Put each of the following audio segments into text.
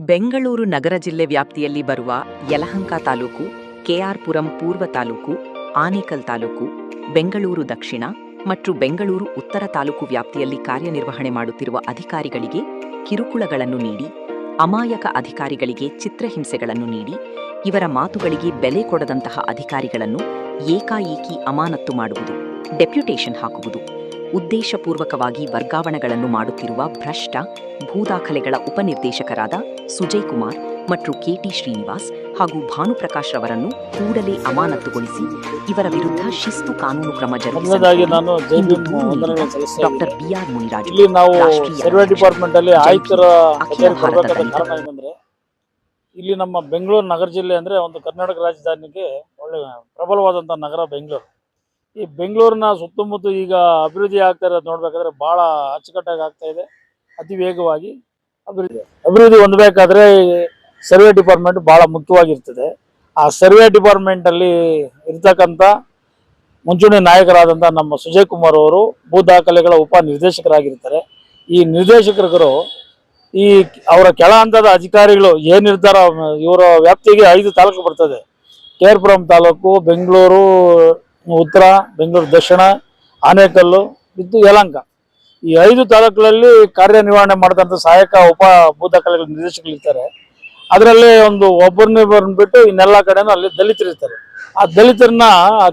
ಬೆಂಗಳೂರು ನಗರ ಜಿಲ್ಲೆ ವ್ಯಾಪ್ತಿಯಲ್ಲಿ ಬರುವ ಯಲಹಂಕ ತಾಲೂಕು, ಕೆಆರ್ಪುರಂ ಪೂರ್ವ ತಾಲೂಕು, ಆನೇಕಲ್ ತಾಲೂಕು, ಬೆಂಗಳೂರು ದಕ್ಷಿಣ ಮತ್ತು ಬೆಂಗಳೂರು ಉತ್ತರ ತಾಲೂಕು ವ್ಯಾಪ್ತಿಯಲ್ಲಿ ಕಾರ್ಯನಿರ್ವಹಣೆ ಮಾಡುತ್ತಿರುವ ಅಧಿಕಾರಿಗಳಿಗೆ ಕಿರುಕುಳಗಳನ್ನು ನೀಡಿ, ಅಮಾಯಕ ಅಧಿಕಾರಿಗಳಿಗೆ ಚಿತ್ರಹಿಂಸೆಗಳನ್ನು ನೀಡಿ, ಇವರ ಮಾತುಗಳಿಗೆ ಬೆಲೆ ಕೊಡದಂತಹ ಅಧಿಕಾರಿಗಳನ್ನು ಏಕಾಏಕಿ ಅಮಾನತ್ತು ಮಾಡುವುದು, ಡೆಪ್ಯುಟೇಷನ್ ಹಾಕುವುದು, ಉದ್ದೇಶಪೂರ್ವಕವಾಗಿ ವರ್ಗಾವಣೆಗಳನ್ನು ಮಾಡುತ್ತಿರುವ ಭ್ರಷ್ಟ ಭೂದಾಖಲೆಗಳ ಉಪನಿರ್ದೇಶಕರಾದ ಸುಜಯ್ ಕುಮಾರ್ ಮತ್ತು ಕೆಟಿ ಶ್ರೀನಿವಾಸ್ ಹಾಗೂ ಭಾನುಪ್ರಕಾಶ್ ರವರನ್ನು ಕೂಡಲೇ ಅಮಾನತುಗೊಳಿಸಿ ಇವರ ವಿರುದ್ಧ ಶಿಸ್ತು ಕಾನೂನು ಕ್ರಮ ಜರುಗಿಸಲು ಡಾಕ್ಟರ್ ಬಿಆರ್ ಮುನಿರಾಜು ಅಖಿಲ ಭಾರತ ಇಲ್ಲಿ ನಮ್ಮ ಬೆಂಗಳೂರು ನಗರ ಜಿಲ್ಲೆ ಅಂದ್ರೆ ಒಂದು ಕರ್ನಾಟಕ ರಾಜಧಾನಿಗೆ ಒಳ್ಳೆ ಪ್ರಬಲವಾದಂತ ನಗರ ಬೆಂಗಳೂರು. ಈ ಬೆಂಗಳೂರಿನ ಸುತ್ತಮುತ್ತ ಈಗ ಅಭಿವೃದ್ಧಿ ಆಗ್ತಾ ಇರೋದು ನೋಡ್ಬೇಕಾದ್ರೆ ಬಹಳ ಅಚ್ಚುಕಟ್ಟಾಗಿ ಆಗ್ತಾ ಇದೆ, ಅತಿ ವೇಗವಾಗಿ ಅಭಿವೃದ್ಧಿ ಹೊಂದಬೇಕಾದ್ರೆ ಸರ್ವೆ ಡಿಪಾರ್ಟ್ಮೆಂಟ್ ಬಹಳ ಮುಖ್ಯವಾಗಿರ್ತದೆ. ಆ ಸರ್ವೆ ಡಿಪಾರ್ಟ್ಮೆಂಟ್ ಅಲ್ಲಿ ಇರ್ತಕ್ಕಂಥ ಮುಂಚೂಣಿ ನಾಯಕರಾದಂಥ ನಮ್ಮ ಸುಜಯ್ ಕುಮಾರ್ ಅವರು ಭೂ ದಾಖಲೆಗಳ ಉಪ ನಿರ್ದೇಶಕರಾಗಿರ್ತಾರೆ. ಈ ನಿರ್ದೇಶಕರು ಈ ಅವರ ಕೆಳ ಹಂತದ ಅಧಿಕಾರಿಗಳು ಏನಿರ್ತಾರೋ ಇವರ ವ್ಯಾಪ್ತಿಗೆ 5 ತಾಲೂಕು ಬರ್ತದೆ. ಕೆಆರ್ಪುರಂ ತಾಲೂಕು, ಬೆಂಗಳೂರು ಉತ್ತರ, ಬೆಂಗಳೂರು ದಕ್ಷಿಣ, ಆನೇಕಲ್ಲು ಮತ್ತು ಯಲಹಂಕ, ಈ 5 ತಾಲೂಕುಗಳಲ್ಲಿ ಕಾರ್ಯನಿರ್ವಹಣೆ ಮಾಡಿದಂಥ ಸಹಾಯಕ ಉಪ ಭೂ ದಾಖಲೆಗಳ ನಿರ್ದೇಶಕರಿರ್ತಾರೆ. ಅದರಲ್ಲಿ ಒಬ್ಬರನ್ನ ಬಿಟ್ಟು ಇನ್ನೆಲ್ಲ ಕಡೆನೂ ಅಲ್ಲಿ ದಲಿತರಿರ್ತಾರೆ. ಆ ದಲಿತರನ್ನ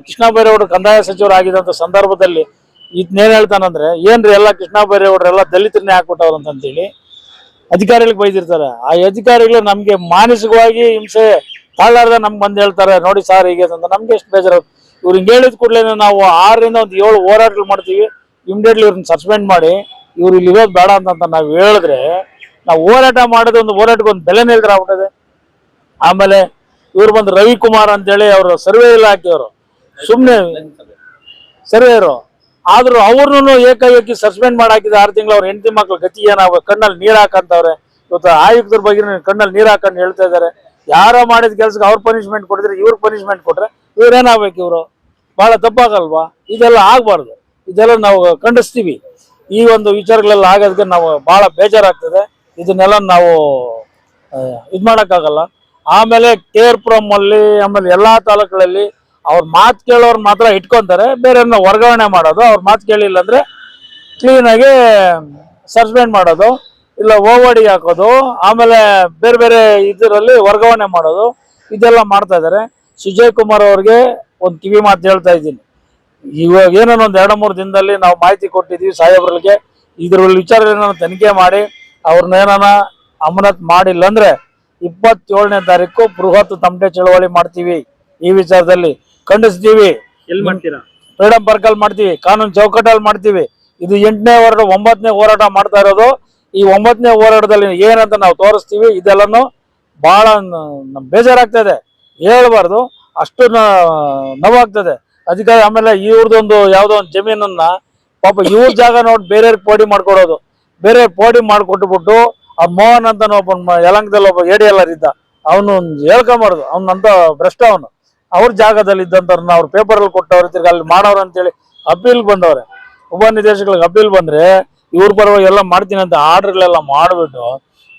ಕೃಷ್ಣ ಬೈರೇಗೌಡರು ಕಂದಾಯ ಸಚಿವರಾಗಿದ್ದಂಥ ಸಂದರ್ಭದಲ್ಲಿ ಇದನ್ನೇನು ಹೇಳ್ತಾನಂದ್ರೆ, ಏನ್ರಿ ಎಲ್ಲ ಕೃಷ್ಣ ಬೈರೇಗೌಡರೆಲ್ಲ ದಲಿತರನ್ನೇ ಹಾಕ್ಬಿಟ್ಟವ್ರು ಅಂತೇಳಿ ಅಧಿಕಾರಿಗಳಿಗೆ ಬೈದಿರ್ತಾರೆ. ಆ ಅಧಿಕಾರಿಗಳು ನಮ್ಗೆ ಮಾನಸಿಕವಾಗಿ ಹಿಂಸೆ ತಾಳಾರ್ದ ನಮ್ಗೆ ಬಂದು ಹೇಳ್ತಾರೆ, ನೋಡಿ ಸಾರ್ ಹೀಗೆ ಅಂತ. ನಮ್ಗೆ ಎಷ್ಟು ಬೇಜಾರು. ಇವ್ರು ಹಿಂಗೆ ಹೇಳಿದ ಕೂಡಲೇ ನಾವು 6ರಿಂದ 7 ಹೋರಾಟಗಳು ಮಾಡ್ತೀವಿ. ಇಮಿಡಿಯೇಟ್ಲಿ ಇವ್ರನ್ನ ಸಸ್ಪೆಂಡ್ ಮಾಡಿ ಇವ್ರು ಇಲ್ಲಿ ಇರೋದು ಬೇಡ ಅಂತ ನಾವು ಹೇಳಿದ್ರೆ, ನಾವು ಹೋರಾಟ ಮಾಡೋದು ಒಂದು ಹೋರಾಟಕ್ಕೆ ಒಂದು ಬೆಲೆ ನಿಲ್ದ್ರೆ ಆಗ್ಬಿಟ್ಟದೆ. ಆಮೇಲೆ ಇವ್ರು ಬಂದು ರವಿಕುಮಾರ್ ಅಂತೇಳಿ ಅವರು ಸರ್ವೆ ಇಲಾಖೆಯವರು, ಸುಮ್ಮನೆ ಸರ್ವೇಯರು ಆದ್ರೂ ಅವ್ರನ್ನೂ ಏಕಾಏಕಿ ಸಸ್ಪೆಂಡ್ ಮಾಡಾಕಿದ 6 ತಿಂಗಳು. ಅವ್ರ ಹೆಂಡತಿ ಮಕ್ಳು ಗತಿ ಏನಾಗ ಕಣ್ಣಲ್ಲಿ ನೀರು ಹಾಕಂತವ್ರೆ. ಇವತ್ತು ಆಯುಕ್ತರ ಬಗ್ಗೆ ಕಣ್ಣಲ್ಲಿ ನೀರು ಹಾಕೊಂಡು ಹೇಳ್ತಾ ಇದ್ದಾರೆ. ಯಾರೋ ಮಾಡಿದ ಕೆಲ್ಸಕ್ಕೆ ಅವ್ರ ಪನಿಷ್ಮೆಂಟ್ ಕೊಟ್ಟಿದ್ರೆ ಇವ್ರ ಪನಿಷ್ಮೆಂಟ್ ಕೊಟ್ರೆ ಇವ್ರೇನಾಗ್ಬೇಕು? ಇವರು ಬಹಳ ತಪ್ಪಾಗಲ್ವಾ? ಇದೆಲ್ಲ ಆಗ್ಬಾರ್ದು. ಇದೆಲ್ಲ ನಾವು ಖಂಡಿಸ್ತೀವಿ. ಈ ಒಂದು ವಿಚಾರಗಳೆಲ್ಲ ಆಗೋದಕ್ಕೆ ನಾವು ಬಹಳ ಬೇಜಾರಾಗ್ತದೆ. ಇದನ್ನೆಲ್ಲ ನಾವು ಇದು ಮಾಡೋಕ್ಕಾಗಲ್ಲ. ಆಮೇಲೆ ಕೆಆರ್ಪುರಂ ಅಲ್ಲಿ, ಆಮೇಲೆ ಎಲ್ಲಾ ತಾಲೂಕುಗಳಲ್ಲಿ ಅವ್ರ ಮಾತು ಕೇಳೋರು ಮಾತ್ರ ಇಟ್ಕೊಂತಾರೆ, ಬೇರೆಯವ್ರನ್ನ ವರ್ಗಾವಣೆ ಮಾಡೋದು. ಅವ್ರ ಮಾತು ಕೇಳಿಲ್ಲ ಅಂದ್ರೆ ಕ್ಲೀನಾಗಿ ಸಸ್ಪೆಂಡ್ ಮಾಡೋದು, ಇಲ್ಲ ಓವಡಿ ಹಾಕೋದು, ಆಮೇಲೆ ಬೇರೆ ಬೇರೆ ಇದರಲ್ಲಿ ವರ್ಗಾವಣೆ ಮಾಡೋದು, ಇದೆಲ್ಲ ಮಾಡ್ತಾ ಇದ್ದಾರೆ. ಸುಜಯ್ ಕುಮಾರ್ ಅವ್ರಿಗೆ ಒಂದು ಕಿವಿ ಮಾತು ಹೇಳ್ತಾ ಇದ್ದೀನಿ. ಇವಾಗ ಏನೋ ಒಂದು 2-3 ದಿನದಲ್ಲಿ ನಾವು ಮಾಹಿತಿ ಕೊಟ್ಟಿದ್ದೀವಿ ಸಾಹೇಬ್ರಿಗೆ. ಇದ್ರ ವಿಚಾರ ತನಿಖೆ ಮಾಡಿ ಅವ್ರನ್ನೇನ ಅಮಾನತ್ ಮಾಡಿಲ್ಲ ಅಂದ್ರೆ 27ನೇ ತಾರೀಕು ಬೃಹತ್ ತಮಟೆ ಚಳವಳಿ ಮಾಡ್ತೀವಿ. ಈ ವಿಚಾರದಲ್ಲಿ ಖಂಡಿಸ್ತೀವಿ. ಎಲ್ಲಿ ಮಾಡ್ತೀರಾ? ಫ್ರೀಡಂ ಪಾರ್ಕ್ ಅಲ್ಲಿ ಮಾಡ್ತೀವಿ, ಕಾನೂನು ಚೌಕಟ್ಟಲ್ಲಿ ಮಾಡ್ತೀವಿ. ಇದು 8ನೇ ಹೋರಾಟ, 9ನೇ ಹೋರಾಟ ಮಾಡ್ತಾ ಇರೋದು. ಈ 9ನೇ ಹೋರಾಟದಲ್ಲಿ ಏನಂತ ನಾವು ತೋರಿಸ್ತೀವಿ. ಇದೆಲ್ಲನೂ ಬಹಳ ಬೇಜಾರಾಗ್ತದೆ, ಹೇಳ್ಬಾರ್ದು, ಅಷ್ಟು ನೋವಾಗ್ತದೆ ಅಧಿಕಾರಿ. ಆಮೇಲೆ ಇವ್ರದೊಂದು ಯಾವುದೋ ಒಂದು ಜಮೀನನ್ನ ಪಾಪ ಇವ್ರ ಜಾಗ ನೋಡಿ ಬೇರೆಯವ್ರಿಗೆ ಪೋಡಿ ಮಾಡ್ಕೊಡೋದು. ಬೇರೆಯವ್ರಿಗೆ ಪೋಡಿ ಮಾಡಿಕೊಟ್ಬಿಟ್ಟು ಆ ಮೋಹನ್ ಅಂತ ಒಬ್ಬ ಯಲಹಂಕದಲ್ಲಿ ಒಬ್ಬ ADLR ಇದ್ದ, ಅವನು ಹೇಳ್ಕೊಂಬಾರ್ದು, ಅವನಂತ ಭ್ರಷ್ಟ ಅವನು. ಅವ್ರ ಜಾಗದಲ್ಲಿ ಇದ್ದಂಥವ್ರನ್ನ ಅವ್ರ ಪೇಪರಲ್ಲಿ ಕೊಟ್ಟವ್ರು, ತಿರ್ಗಿ ಅಲ್ಲಿ ಮಾಡೋರು ಅಂತೇಳಿ ಅಪೀಲ್ ಬಂದವ್ರೆ. ಉಪ ನಿರ್ದೇಶಕರಿಗೆ ಅಪೀಲ್ ಬಂದ್ರೆ ಇವ್ರ ಪರವಾಗಿ ಎಲ್ಲ ಮಾಡ್ತೀನಿ ಅಂತ ಆರ್ಡರ್ಗಳೆಲ್ಲ ಮಾಡಿಬಿಟ್ಟು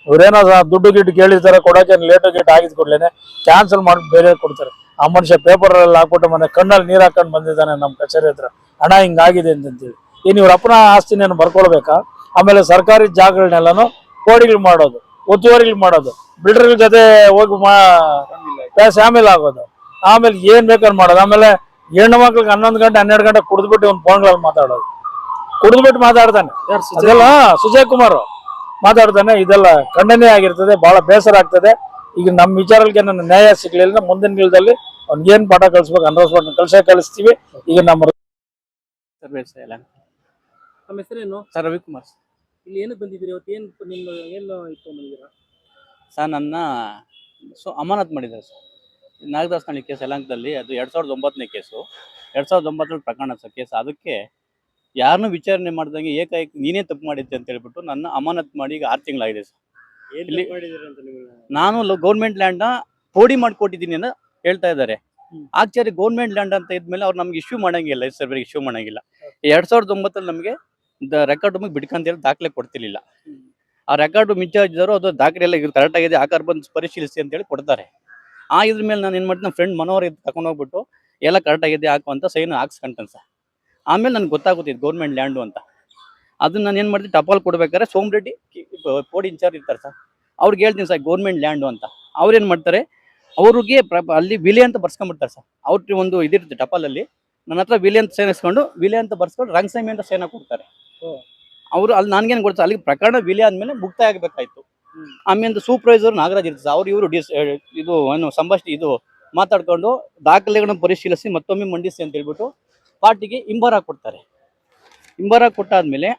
ಇವ್ರೇನೋ ದುಡ್ಡು ಗಿಡ್ಡು ಕೇಳಿರ್ತಾರೆ, ಕೊಡೋಕೆ ಲೇಟು ಗೇಟ್ ಆಗಿದ್ ಕೊಡ್ಲೇನೆ ಕ್ಯಾನ್ಸಲ್ ಮಾಡಿ ಬೇರೆ ಕೊಡ್ತಾರೆ. ಆ ಮನುಷ್ಯ ಪೇಪರಲ್ಲಿ ಹಾಕ್ಬಿಟ್ಟು ಮನೆ ಕಣ್ಣಲ್ಲಿ ನೀರು ಹಾಕೊಂಡು ಬಂದಿದ್ದಾನೆ ನಮ್ಮ ಕಚೇರಿ ಹತ್ರ, ಹಣ ಹಿಂಗಾಗಿದೆ ಅಂತೇಳಿ. ಇನ್ನು ಇವ್ರ ಅಪ್ಪನ ಆಸ್ತಿನೇನು ಬರ್ಕೊಳ್ಬೇಕಾ? ಆಮೇಲೆ ಸರ್ಕಾರಿ ಜಾಗಗಳನ್ನೆಲ್ಲನೂ ಕೋಡಿಗಳು ಮಾಡೋದು, ಒತ್ತುವರಿಗಳು ಮಾಡೋದು, ಬಿಲ್ಡರ್ಗಳ ಜೊತೆ ಹೋಗಿ ಶಾಮಿಲ್ ಆಗೋದು, ಆಮೇಲೆ ಏನ್ ಬೇಕಾದ್ರೆ ಮಾಡೋದು. ಆಮೇಲೆ ಹೆಣ್ಣು ಮಕ್ಳಿಗೆ 11 ಗಂಟೆ 12 ಗಂಟೆ ಕುಡಿದ್ಬಿಟ್ಟು ಒಂದು ಫೋನ್ಗಳಲ್ಲಿ ಮಾತಾಡೋದು, ಕುಡಿದ್ಬಿಟ್ಟು ಮಾತಾಡ್ತಾನೆ. ಅದೆಲ್ಲ ಸುಜಯ್ ಕುಮಾರ್ ಮಾತಾಡ್ತಾನೆ. ಇದೆಲ್ಲ ಖಂಡನೆ ಆಗಿರ್ತದೆ, ಬಹಳ ಬೇಸರ ಆಗ್ತದೆ. ಈಗ ನಮ್ಮ ವಿಚಾರಕ್ಕೆ ನನ್ನ ನ್ಯಾಯ ಸಿಗ್ಲಿಲ್ಲ, ಮುಂದಿನ ದಿನದಲ್ಲಿ ಅವ್ನಿಗೆ ಏನ್ ಪಾಠ ಕಲಿಸ್ಬೇಕು ಅನ್ನೋದು ಕಲಿಸ್ತೀವಿ. ಈಗ ನಮ್ಮ ನಮ್ಮ ಹೆಸರೇನು? ಸರ್ ರವಿಕುಮಾರ್. ಇಲ್ಲಿ ಏನಕ್ಕೆ ಬಂದಿದ್ದೀರಿ ಇವತ್ತು? ಏನು ಇತ್ತು ಬಂದಿದ್ದೀರಾ ಸರ್? ನನ್ನ ಅಮಾನತ್ ಮಾಡಿದ್ದಾರೆ ಸರ್. ನಾಗದಾಸ್ನಳ್ಳಿ ಕೇಸ್ ಯಲಹಂಕದಲ್ಲಿ, ಅದು 2009ನೇ ಕೇಸು. 2009 ಪ್ರಕರಣ ಸರ್ ಕೇಸ್. ಅದಕ್ಕೆ ಯಾರನ್ನೂ ವಿಚಾರಣೆ ಮಾಡ್ದಂಗೆ ಏಕಾಏಕಿ ನೀನೇ ತಪ್ಪು ಮಾಡಿದ್ದೆ ಅಂತ ಹೇಳ್ಬಿಟ್ಟು ನನ್ನ ಅಮಾನತ್ ಮಾಡಿ ಈಗ 6 ತಿಂಗಳಾಗಿದೆ ಸರ್. ಇಲ್ಲಿ ನಾನು ಗೌರ್ಮೆಂಟ್ ಲ್ಯಾಂಡ್ನ ಪೋಡಿ ಮಾಡಿಕೊಟ್ಟಿದ್ದೀನಿ ಅಂತ ಹೇಳ್ತಾ ಇದ್ದಾರೆ. ಆಕ್ಚುಲಿ ಗೌರ್ಮೆಂಟ್ ಲ್ಯಾಂಡ್ ಅಂತ ಇದ್ಮೇಲೆ ಅವ್ರು ನಮ್ಗೆ ಇಶ್ಯೂ ಮಾಡಂಗಿಲ್ಲ, ಸರ್ವೆಗೆ ಇಶ್ಯೂ ಮಾಡಂಗಿಲ್ಲ. 2009 ನಮಗೆ ರೆಕಾರ್ಡ್ ಬಿಡ್ಕಂತ ಹೇಳಿ ದಾಖಲೆ ಕೊಡ್ತಿರ್ಲಿಲ್ಲ. ಆ ರೆಕಾರ್ಡ್ ಮಿಂಚಾರ್ಜಿದವರು ಅದು ದಾಖಲೆ ಎಲ್ಲ ಕರೆಕ್ಟ್ ಆಗಿದೆ ಆಕಾರ ಬಂದು ಪರಿಶೀಲಿಸಿ ಅಂತೇಳಿ ಕೊಡ್ತಾರೆ. ಆ ಇದ್ರ ಮೇಲೆ ನಾನು ಏನು ಮಾಡ್ತೀನಿ, ನಮ್ಮ ಫ್ರೆಂಡ್ ಮನೋಹರ್ ತಗೊಂಡೋಗ್ಬಿಟ್ಟು ಎಲ್ಲ ಕರೆಕ್ಟ್ ಆಗಿದೆ ಹಾಕು ಅಂತ ಸೈನ್ ಹಾಕ್ಸ್ಕೊಂತಾನೆ ಸರ್. ಆಮೇಲೆ ನನಗೆ ಗೊತ್ತಾಗುತ್ತೆ ಗೌರ್ಮೆಂಟ್ ಲ್ಯಾಂಡು ಅಂತ. ಅದನ್ನ ನಾನು ಏನು ಮಾಡ್ತೀನಿ, ಟಪಾಲ್ ಕೊಡ್ಬೇಕಾದ್ರೆ ಸೋಮರೆಡ್ಡಿ ಪೋಡಿ ಇನ್ಚಾರ್ಜ್ ಇರ್ತಾರೆ ಸರ್, ಅವ್ರಿಗೆ ಹೇಳ್ತೀನಿ ಸರ್ ಗೌರ್ಮೆಂಟ್ ಲ್ಯಾಂಡು ಅಂತ. ಅವ್ರು ಏನು ಮಾಡ್ತಾರೆ, ಅವ್ರಿಗೆ ಅಲ್ಲಿ ವಿಲೆ ಅಂತ ಬರ್ಸ್ಕೊಂಡ್ಬಿಡ್ತಾರೆ ಸರ್. ಅವ್ರಿಗೆ ಒಂದು ಇದಿರುತ್ತೆ ಟಪಾಲಲ್ಲಿ, ನನ್ನ ಹತ್ರ ವಿಲೆ ಅಂತ ಸೈನ್ ಇಸ್ಕೊಂಡು ವಿಲೆ ಅಂತ ಬರ್ಸ್ಕೊಂಡು ರಂಗಸ್ವಾಮಿ ಅಂತ ಸೈನ್ ಕೊಡ್ತಾರೆ. ಅವರು ಅಲ್ಲಿ ನನಗೇನು ಗೊತ್ತಾ, ಅಲ್ಲಿ ಪ್ರಕರಣ ವಿಲೆ ಆದ್ಮೇಲೆ ಮುಕ್ತಾಯ ಆಗಬೇಕಾಯ್ತು. ಆಮೇಲೆ ಸೂಪರ್ವೈಸರ್ ನಾಗರಾಜ್ ಇರ್ತಾರೆ, ಅವ್ರು ಇವರು ಇದು ಏನು ಸಂಭಾಷಣೆ ಇದು ಮಾತಾಡ್ಕೊಂಡು ದಾಖಲೆಗಳನ್ನು ಪರಿಶೀಲಿಸಿ ಮತ್ತೊಮ್ಮೆ ಮಂಡಿಸಿ ಅಂತ ಹೇಳ್ಬಿಟ್ಟು ಪಾರ್ಟಿಗೆ ಹಿಂಬಾರ ಕೊಡ್ತಾರೆ. ಹಿಂಬಾರ ಕೊಟ್ಟಾದ್ಮೇಲೆ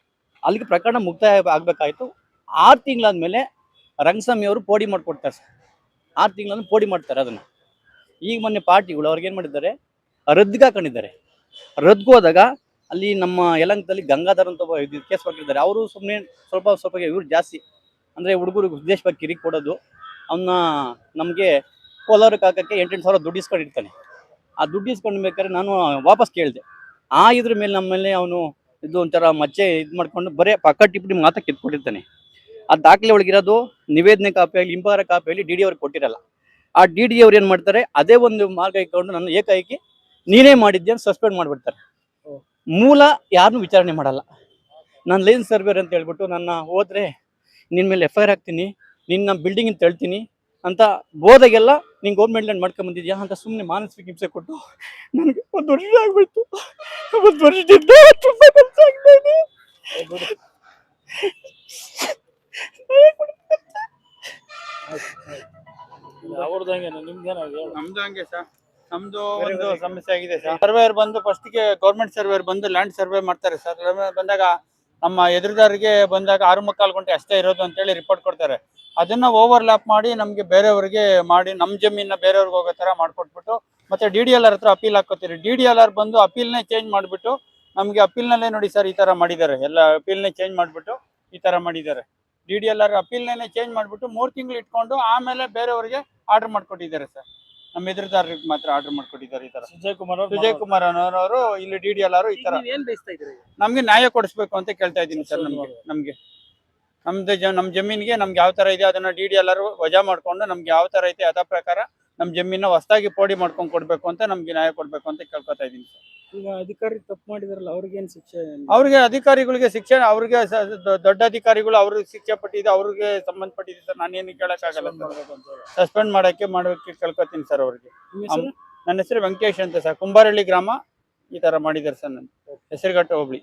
ಅಲ್ಲಿಗೆ ಪ್ರಕರಣ ಮುಕ್ತಾಯ ಆಗಬೇಕಾಯ್ತು. 6 ತಿಂಗಳಾದ್ಮೇಲೆ ರಂಗಸ್ವಾಮಿ ಅವರು ಪೋಡಿ ಮಾಡಿಕೊಡ್ತಾರೆ ಸರ್. 6 ತಿಂಗಳನ್ನು ಪೋಡಿ ಮಾಡ್ತಾರೆ ಅದನ್ನು. ಈಗ ಮೊನ್ನೆ ಪಾರ್ಟಿಗಳು ಅವ್ರಿಗೆ ಏನು ಮಾಡಿದ್ದಾರೆ, ರದ್ದಿಗೆ ಹಾಕೊಂಡಿದ್ದಾರೆ. ರದ್ದಿಗೆ ಹೋದಾಗ ಅಲ್ಲಿ ನಮ್ಮ ಯಲಹಂಕದಲ್ಲಿ ಗಂಗಾಧರ್ ಅಂತ ಕೇಸ್ ಹಾಕಿದ್ದಾರೆ. ಅವರು ಸುಮ್ಮನೆ ಸ್ವಲ್ಪ ಇವ್ರು ಜಾಸ್ತಿ ಅಂದರೆ ಹುಡುಗರಿಗೆ ಉದ್ದೇಶವಾಗಿ ಕಿರಿಕ್ ಕೊಡೋದು. ಅವನ್ನ ನಮಗೆ ಕೋಲಾರಕ್ಕೆ ಹಾಕೋಕ್ಕೆ 8-8 ಸಾವಿರ ದುಡ್ಡು ಇಸ್ಕೊಂಡಿರ್ತಾನೆ. ಆ ದುಡ್ಡು ಇಸ್ಕೊಂಡ್ಬೇಕಾದ್ರೆ ನಾನು ವಾಪಸ್ ಕೇಳಿದೆ. ಇದ್ರ ಮೇಲೆ ನಮ್ಮ ಮೇಲೆ ಅವನು ಇದು ಒಂಥರ ಮಚ್ಚೆ ಇದು ಮಾಡ್ಕೊಂಡು ಬರೀ ಪಕ್ಕ ಟಿಪ್ಪಣಿ ಮಾತ್ರ ಕಿತ್ಕೊಟ್ಟಿರ್ತಾನೆ. ಆ ದಾಖಲೆ ಒಳಗಿರೋದು ನಿವೇದನೆ ಕಾಪಿಯಾಗಿ ಹಿಂಬಾರ ಕಾಪಿಯಲ್ಲಿ ಡಿ ಡಿ ಅವ್ರಿಗೆ ಕೊಟ್ಟಿರಲ್ಲ. ಆ ಡಿ ಡಿ ಅವ್ರು ಏನು ಮಾಡ್ತಾರೆ, ಅದೇ ಒಂದು ಮಾರ್ಗ ಇಟ್ಕೊಂಡು ನನ್ನ ಏಕಾಏಕಿ ನೀನೇ ಮಾಡಿದ್ದೆ ಅಂತ ಸಸ್ಪೆಂಡ್ ಮಾಡಿಬಿಡ್ತಾರೆ. ಮೂಲ ಯಾರನ್ನೂ ವಿಚಾರಣೆ ಮಾಡಲ್ಲ. ನಾನು ಲೈನ್ ಸರ್ವೇರ್ ಅಂತ ಹೇಳ್ಬಿಟ್ಟು ನನ್ನ ಹೋದ್ರೆ ನಿನ್ನ ಮೇಲೆ FIR ಹಾಕ್ತೀನಿ, ನಿನ್ನ ಬಿಲ್ಡಿಂಗಿಂದ ತಳ್ತೀನಿ ಅಂತ ಹೋದಾಗೆಲ್ಲ ನೀನು ಗೌರ್ಮೆಂಟ್ ಲ್ಯಾಂಡ್ ಮಾಡ್ಕೊಂಬಂದಿದ್ಯಾ ಅಂತ ಸುಮ್ಮನೆ ಮಾನಸಿಕ ಹಿಂಸೆ ಕೊಟ್ಟು ನನಗೆ 1 ವರ್ಷ ಆಗ್ಬಿಟ್ಟು. 1 ವರ್ಷದಿಂದ ಅವ್ರದಂಗೆ ನಿಮ್ದೇನಾಗಿದೆ? ನಮ್ದು ಹಂಗೆ ಸರ್, ನಮ್ದು ಒಂದು ಸಮಸ್ಯೆ ಆಗಿದೆ ಸರ್. ಸರ್ವೇಯರ್ ಬಂದು ಫಸ್ಟ್ಗೆ ಗೌರ್ಮೆಂಟ್ ಸರ್ವೇಯರ್ ಬಂದು ಲ್ಯಾಂಡ್ ಸರ್ವೆ ಮಾಡ್ತಾರೆ ಸರ್. ಬಂದಾಗ ನಮ್ಮ ಎದುರುದಾರಿಗೆ ಬಂದಾಗ 6-3/4 ಗಂಟೆ ಅಷ್ಟೇ ಇರೋದು ಅಂತೇಳಿ ರಿಪೋರ್ಟ್ ಕೊಡ್ತಾರೆ. ಅದನ್ನ ಓವರ್ಲ್ಯಾಪ್ ಮಾಡಿ ನಮಗೆ ಬೇರೆಯವ್ರಿಗೆ ಮಾಡಿ ನಮ್ಮ ಜಮೀನ ಬೇರೆಯವ್ರಿಗೆ ಹೋಗೋ ಥರ ಮಾಡ್ಕೊಟ್ಬಿಟ್ಟು ಮತ್ತೆ DDLR ಹತ್ರ ಅಪೀಲ್ ಹಾಕೋತೀರಿ. DDLR ಬಂದು ಅಪೀಲ್ನೇ ಚೇಂಜ್ ಮಾಡಿಬಿಟ್ಟು ನಮಗೆ ಅಪೀಲ್ನಲ್ಲೇ ನೋಡಿ ಸರ್ ಈ ಥರ ಮಾಡಿದ್ದಾರೆ, ಎಲ್ಲ ಅಪೀಲ್ನೇ ಚೇಂಜ್ ಮಾಡಿಬಿಟ್ಟು ಈ ಥರ ಮಾಡಿದ್ದಾರೆ. DDLR ಅಪೀಲ್ನೇ ಚೇಂಜ್ ಮಾಡಿಬಿಟ್ಟು 3 ತಿಂಗಳು ಇಟ್ಕೊಂಡು ಆಮೇಲೆ ಬೇರೆಯವ್ರಿಗೆ ಆರ್ಡರ್ ಮಾಡ್ಕೊಟ್ಟಿದ್ದಾರೆ ಸರ್. ನಮ್ಮ ಎದುರುದಾರರಿಗೆ ಮಾತ್ರ ಆರ್ಡರ್ ಮಾಡ್ಕೊಟ್ಟಿದ್ದಾರೆ ಈ ತರ. ಸುಜಯ್ ಕುಮಾರ್ ಅನ್ನೋರು ಇಲ್ಲಿ DDLR ಈ ತರ ಏನ್ ಬಯಸ್ತಾ ಇದ್ದೀರಿ? ನಮ್ಗೆ ನ್ಯಾಯ ಕೊಡಿಸ್ಬೇಕು ಅಂತ ಕೇಳ್ತಾ ಇದ್ದೀನಿ ಸರ್. ನಮ್ಗೆ ನಮ್ಮ ಜಮೀನಿಗೆ ನಮ್ಗೆ ಯಾವ ತರ ಇದೆ ಅದನ್ನ DDLR ವಜಾ ಮಾಡ್ಕೊಂಡು ನಮ್ಗೆ ಯಾವ ತರ ಐತೆ ಅದ ಪ್ರಕಾರ ನಮ್ಮ ಜಮೀನ ಹೊಸದಾಗಿ ಪೋಡಿ ಮಾಡ್ಕೊಂಡು ಕೊಡ್ಬೇಕು ಅಂತ ನಮ್ಗೆ ನ್ಯಾಯ ಕೊಡ್ಬೇಕು ಅಂತ ಕೇಳ್ಕೊತಾ ಇದ್ದೀನಿ ಸರ್. ಈಗ ಅಧಿಕಾರಿ ತಪ್ಪು ಮಾಡಿದಾರಲ್ಲ, ಅವ್ರಿಗೇನ್ ಶಿಕ್ಷೆ? ಅವ್ರಿಗೆ ಅಧಿಕಾರಿಗಳಿಗೆ ಶಿಕ್ಷೆ, ಅವ್ರಿಗೆ ದೊಡ್ಡ ಅಧಿಕಾರಿಗಳು ಅವ್ರಿಗೆ ಶಿಕ್ಷೆ ಪಟ್ಟಿದೆ, ಅವ್ರಿಗೆ ಸಂಬಂಧಪಟ್ಟಿದೆ ಸರ್. ನಾನೇನು ಕೇಳಕ್ಕಾಗಲ್ಲ ಸರ್. ಸಸ್ಪೆಂಡ್ ಮಾಡೋಕ್ಕೆ ಕೇಳ್ಕೊತೀನಿ ಸರ್ ಅವ್ರಿಗೆ. ನನ್ನ ಹೆಸರು ವೆಂಕಟೇಶ್ ಅಂತ ಸರ್, ಕುಂಬಾರಳ್ಳಿ ಗ್ರಾಮ ಈ ತರ ಮಾಡಿದ್ದಾರೆ ಸರ್. ನನ್ನ ಹೆಸರುಘಟ್ಟ ಹೋಬಳಿ.